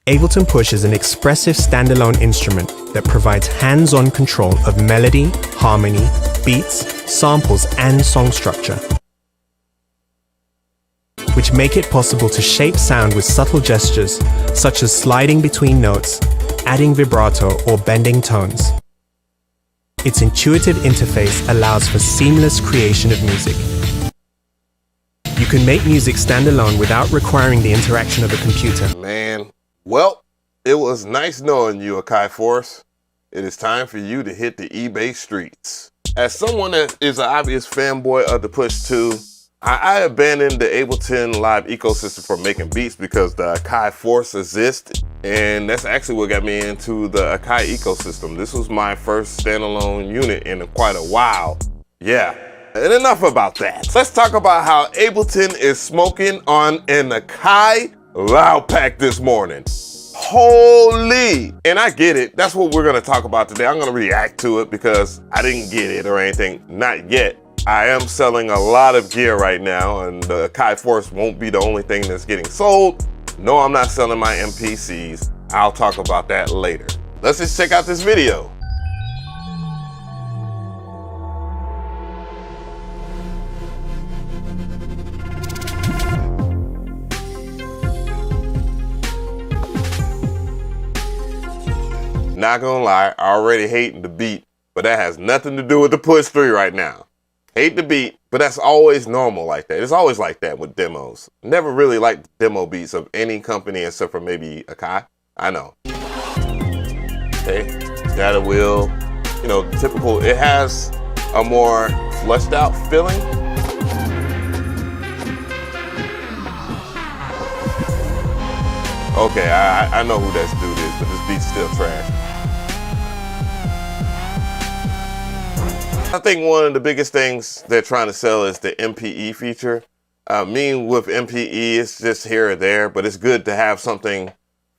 Ableton Push is an expressive standalone instrument that provides hands-on control of melody, harmony, beats, samples, and song structure, which make it possible to shape sound with subtle gestures, such as sliding between notes, adding vibrato, or bending tones. Its intuitive interface allows for seamless creation of music. You can make music standalone without requiring the interaction of a computer. Man, well, it was nice knowing you, AKAI Force. It is time for you to hit the eBay streets. As someone that is an obvious fanboy of the Push 2, I abandoned the Ableton Live ecosystem for making beats because the AKAI Force exists, and that's actually what got me into the AKAI ecosystem. This was my first standalone unit in quite a while. Yeah, and enough about that. Let's talk about how Ableton is smoking on an AKAI Loud Pack this morning. Holy! And I get it. That's what we're gonna talk about today. I'm gonna react to it because I didn't get it or anything, not yet. I am selling a lot of gear right now, and the AKAI Force won't be the only thing that's getting sold. No, I'm not selling my MPCs. I'll talk about that later. Let's just check out this video. Not gonna lie, I already hating the beat, but that has nothing to do with the Push 3 right now. Hate the beat, but that's always normal like that. It's always like that with demos. Never really liked demo beats of any company except for maybe AKAI. I know. Okay, got a wheel. You know, typical. It has a more fleshed out feeling. Okay, I know who that dude is, but this beat's still trash. I think one of the biggest things they're trying to sell is the MPE feature. Me with MPE, it's just here or there, but it's good to have something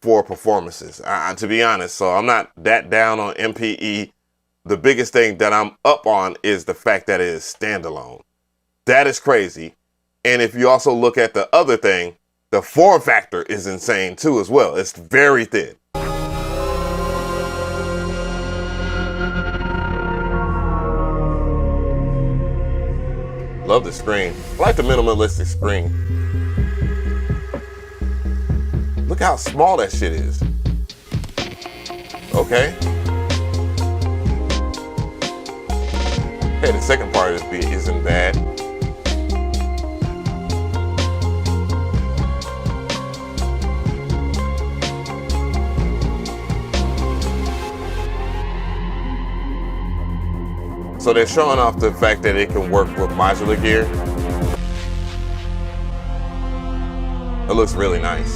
for performances, to be honest. So I'm not that down on MPE. The biggest thing that I'm up on is the fact that it is standalone. That is crazy. And if you also look at the other thing, the form factor is insane too as well. It's very thin. Love the screen. I like the minimalistic screen. Look how small that shit is. Okay. Okay, the second part of this beat isn't bad. So they're showing off the fact that it can work with modular gear. It looks really nice.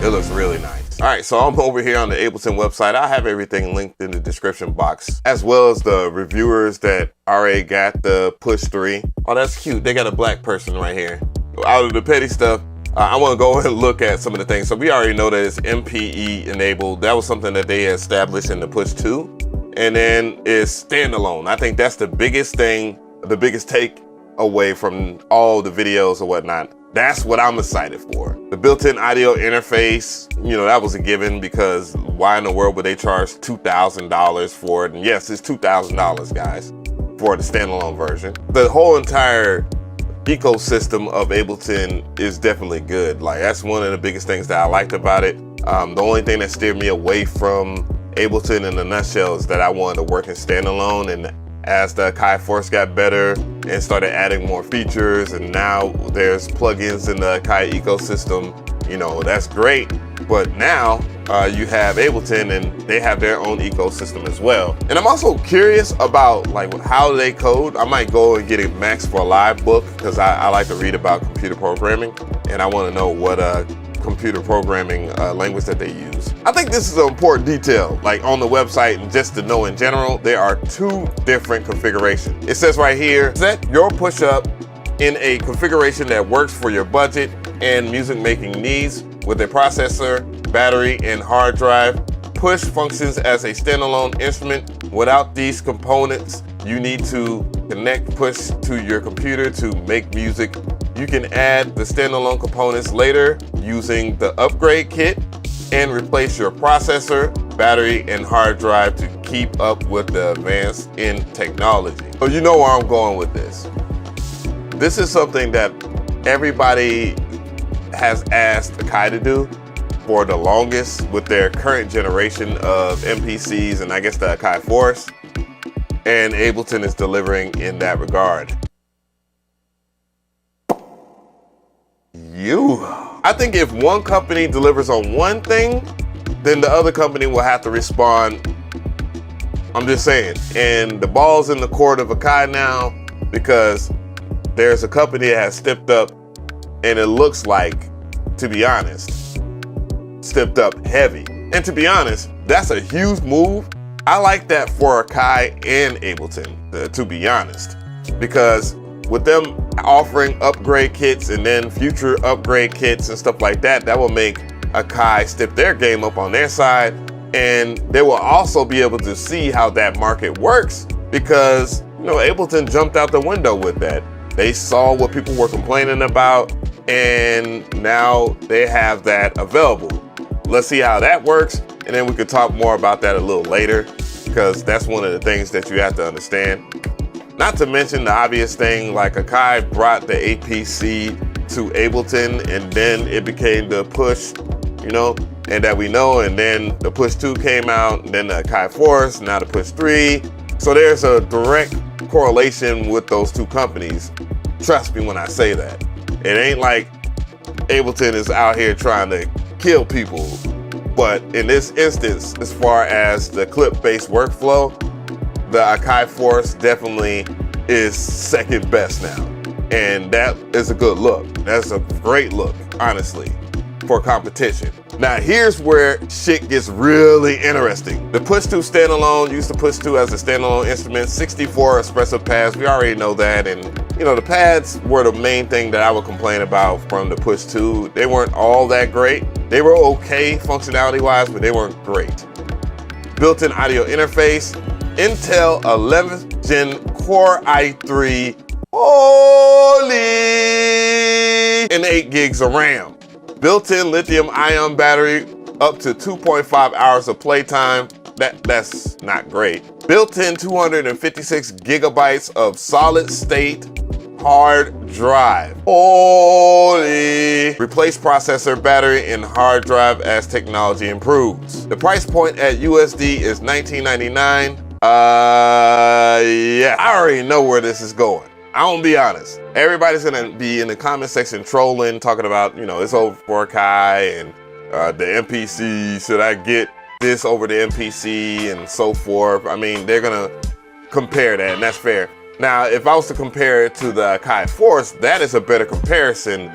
It looks really nice. All right, so I'm over here on the Ableton website. I have everything linked in the description box, as well as the reviewers that already got the Push 3. Oh, that's cute. They got a black person right here. Out of the petty stuff, I want to go and look at some of the things. So we already know that it's MPE enabled. That was something that they established in the Push 2. And then it's standalone. I think that's the biggest thing, the biggest take away from all the videos or whatnot. That's what I'm excited for. The built-in audio interface, you know, that was a given because why in the world would they charge $2,000 for it? And yes, it's $2,000, guys, for the standalone version. The whole entire ecosystem of Ableton is definitely good. Like, that's one of the biggest things that I liked about it. The only thing that steered me away from Ableton in a nutshell is that I wanted to work in standalone, and as the AKAI Force got better and started adding more features, and now there's plugins in the AKAI ecosystem, you know, that's great. But now you have Ableton and they have their own ecosystem as well. And I'm also curious about like how they code. I might go and get a Max for Live book because I like to read about computer programming, and I want to know what computer programming language that they use. I think this is an important detail, like on the website, and just to know in general, there are two different configurations. It says right here, set your push up in a configuration that works for your budget and music making needs with a processor, battery, and hard drive. Push functions as a standalone instrument. Without these components, you need to connect Push to your computer to make music. You can add the standalone components later using the upgrade kit and replace your processor, battery, and hard drive to keep up with the advance in technology. So you know where I'm going with this. This is something that everybody has asked AKAI to do for the longest with their current generation of MPCs and I guess the AKAI Force, and Ableton is delivering in that regard. I think if one company delivers on one thing, then the other company will have to respond. I'm just saying. And the ball's in the court of AKAI now, because there's a company that has stepped up, and it looks like, to be honest, stepped up heavy. And to be honest, that's a huge move. I like that for AKAI and Ableton, to be honest, because with them offering upgrade kits and then future upgrade kits and stuff like that, that will make AKAI step their game up on their side, and they will also be able to see how that market works, because Ableton jumped out the window with that. They saw what people were complaining about, and now they have that available. Let's see how that works, and then we could talk more about that a little later, because that's one of the things that you have to understand. Not to mention the obvious thing, like AKAI brought the APC to Ableton, and then it became the Push, and that we know, and then the Push 2 came out, and then the AKAI Force, now the Push 3. So there's a direct correlation with those two companies. Trust me when I say that. It ain't like Ableton is out here trying to kill people. But in this instance, as far as the clip-based workflow, the AKAI Force definitely is second best now. And that is a good look. That's a great look, honestly, for competition. Now here's where shit gets really interesting. The Push 2 standalone used to Push 2 as a standalone instrument, 64 espresso pads, we already know that. And the pads were the main thing that I would complain about from the Push 2. They weren't all that great. They were okay functionality wise, but they weren't great. Built-in audio interface, Intel 11th Gen Core i3, holy, and 8 gigs of RAM. Built-in lithium-ion battery, up to 2.5 hours of playtime. That's not great. Built-in 256 gigabytes of solid-state hard drive. Holy! Replace processor, battery, and hard drive as technology improves. The price point at USD is $19.99. Yeah, I already know where this is going. I'm gonna be honest. Everybody's gonna be in the comment section trolling, talking about, it's over for AKAI and the MPC. Should I get this over the MPC and so forth? I mean, they're gonna compare that, and that's fair. Now, if I was to compare it to the AKAI Force, that is a better comparison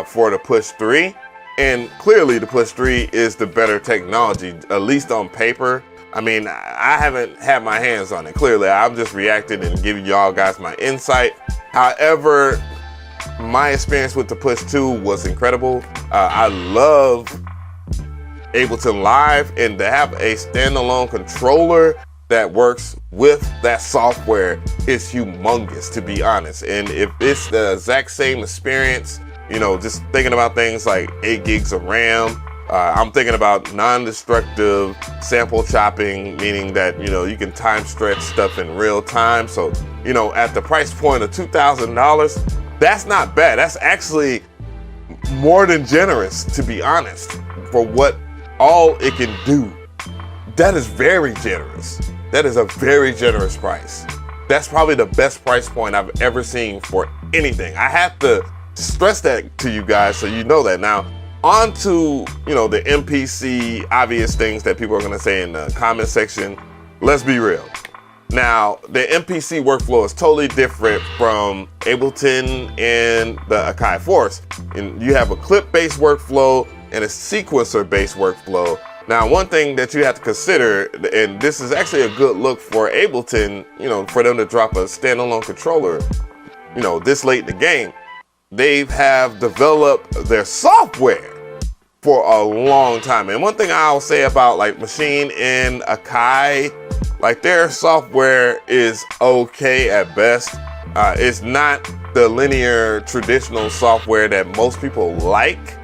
for the Push 3. And clearly the Push 3 is the better technology, at least on paper. I mean, I haven't had my hands on it. Clearly, I'm just reacting and giving y'all guys my insight. However, my experience with the Push 2 was incredible. I love Ableton Live, and to have a standalone controller that works with that software is humongous, to be honest. And if it's the exact same experience, just thinking about things like 8 gigs of RAM, I'm thinking about non-destructive sample chopping, meaning that, you can time stretch stuff in real time. So, at the price point of $2,000, that's not bad. That's actually more than generous, to be honest, for what all it can do. That is very generous. That is a very generous price. That's probably the best price point I've ever seen for anything. I have to stress that to you guys so you know that. Now, on to, the MPC obvious things that people are gonna say in the comment section. Let's be real. Now, the MPC workflow is totally different from Ableton and the AKAI Force. And you have a clip-based workflow and a sequencer-based workflow. Now, one thing that you have to consider, and this is actually a good look for Ableton, for them to drop a standalone controller, this late in the game. They have developed their software for a long time. And one thing I'll say about like Machine and AKAI, like their software is okay at best. It's not the linear traditional software that most people like.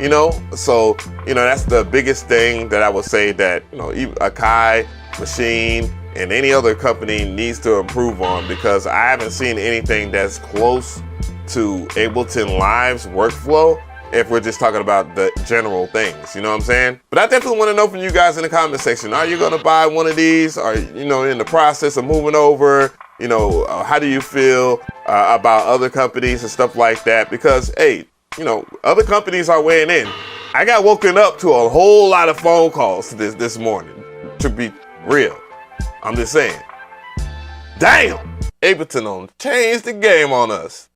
you know? So, you know, that's the biggest thing that I would say that, you know, AKAI, Machine, and any other company needs to improve on, because I haven't seen anything that's close to Ableton Live's workflow if we're just talking about the general things, you know what I'm saying? But I definitely want to know from you guys in the comment section, are you going to buy one of these? Are you know, in the process of moving over? You know, how do you feel about other companies and stuff like that? Because, hey, you know, other companies are weighing in. I got woken up to a whole lot of phone calls this morning, to be real. I'm just saying, damn, Ableton changed the game on us.